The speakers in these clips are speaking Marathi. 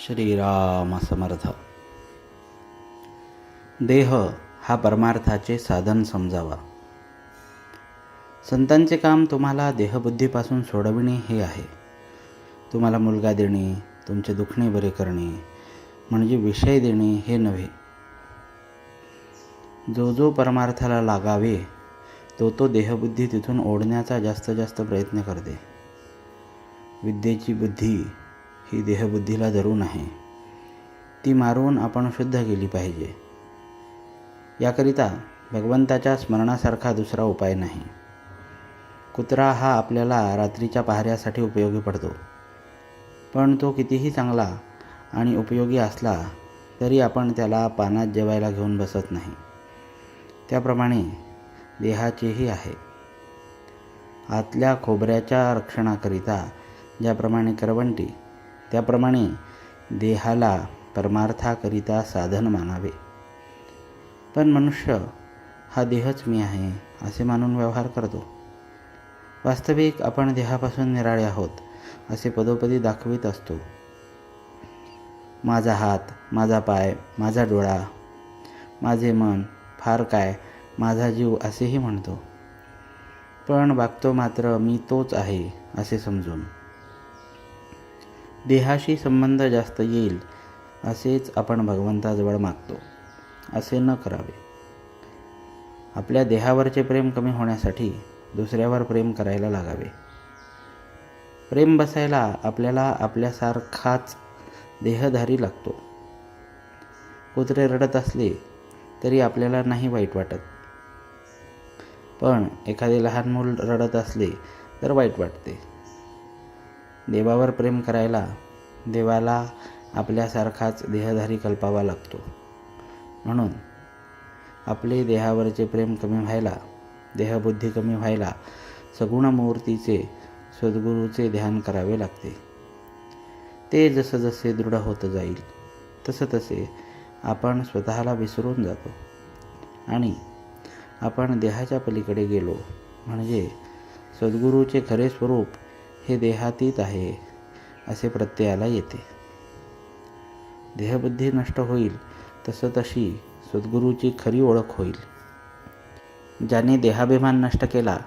श्रीराम समर्थ. देह हा परमार्थाचे साधन समजावा. संतांचे काम तुम्हाला देहबुद्धीपासून सोडविणे हे आहे. तुम्हाला मुलगा देणे, तुमचे दुखणे बरे करणे म्हणजे विषय देणे हे नव्हे. जो जो परमार्थाला लागावे तो देहबुद्धी तिथून ओढण्याचा जास्त प्रयत्न करते. विद्येची बुद्धी ही देहबुद्धीला धरून आहे. ती मारून आपण शुद्ध केली पाहिजे. याकरिता भगवंताच्या स्मरणासारखा दुसरा उपाय नाही. कुत्रा हा आपल्याला रात्रीच्या पहाऱ्यासाठी उपयोगी पडतो, पण तो कितीही चांगला आणि उपयोगी असला तरी आपण त्याला पानात जेवायला घेऊन बसत नाही. त्याप्रमाणे देहाचेही आहे. आतल्या खोबऱ्याच्या रक्षणाकरिता ज्याप्रमाणे करवंटी, त्याप्रमाणे देहाला परमार्थाकरिता साधन मानावे. पण मनुष्य हा देहच मी आहे असे मानून व्यवहार करतो. वास्तविक आपण देहापासून निराळे आहोत असे पदोपदी दाखवित असतो. माझा हात, माझा पाय, माझा डोळा, माझे मन, फार काय माझा जीव असेही म्हणतो. पण वागतो मात्र मी तोच आहे असे समजून. देहाशी संबंध जास्त येईल असेच आपण भगवंताजवळ मागतो. असे न करावे. आपल्या देहावरचे प्रेम कमी होण्यासाठी दुसऱ्यावर प्रेम करायला लागावे. प्रेम बसायला आपल्याला आपल्यासारखाच देहधारी लागतो. कुत्रे रडत असले तरी आपल्याला नाही वाईट वाटत, पण एखादे लहान मूल रडत असले तर वाईट वाटते. देवावर प्रेम करायला देवाला आपल्यासारखाच देहधारी कल्पावा लागतो. म्हणून आपले देहावरचे प्रेम कमी व्हायला, देहबुद्धी कमी व्हायला सगुण मूर्तीचे, सद्गुरूचे ध्यान करावे लागते. ते जसे दृढ होत जाईल तसे आपण स्वतःला विसरून जातो आणि आपण देहाच्या पलीकडे गेलो म्हणजे सद्गुरूचे खरे स्वरूप हे देहातीत आहे असे प्रत्ययाला येते. देहबुद्धी नष्ट होईल तशी सद्गुरूची खरी ओळख होईल. ज्याने देहाभिमान नष्ट केला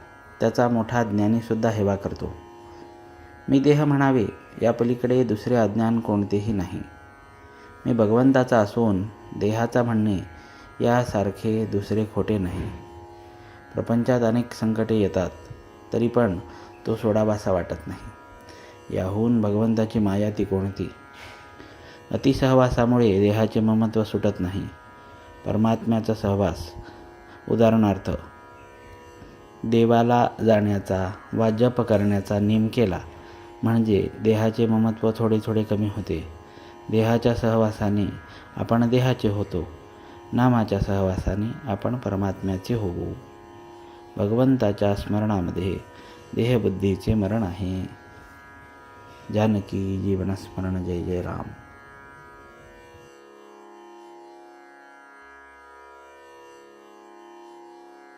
त्याचा मोठा ज्ञानीसुद्धा हेवा करतो. मी देह म्हणावे या पलीकडे दुसरे अज्ञान कोणतेही नाही. मी भगवंताचा असून देहाचा म्हणणे यासारखे दुसरे खोटे नाही. प्रपंचात अनेक संकटे येतात तरी पण तो सोडावासा वाटत नाही. याहून भगवंताची माया ती कोणती. अतिसहवासामुळे देहाचे ममत्व सुटत नाही. परमात्म्याचा सहवास, उदाहरणार्थ देवाला जाण्याचा वा जप करण्याचा नेम केला म्हणजे देहाचे ममत्व थोडे कमी होते. देहाच्या सहवासाने आपण देहाचे होतो, नामाच्या सहवासाने आपण परमात्म्याचे होऊ. भगवंताच्या स्मरणामध्ये देहबुद्धीचे मरण आहे. जानकी जीवनस्मरण. जय जय राम.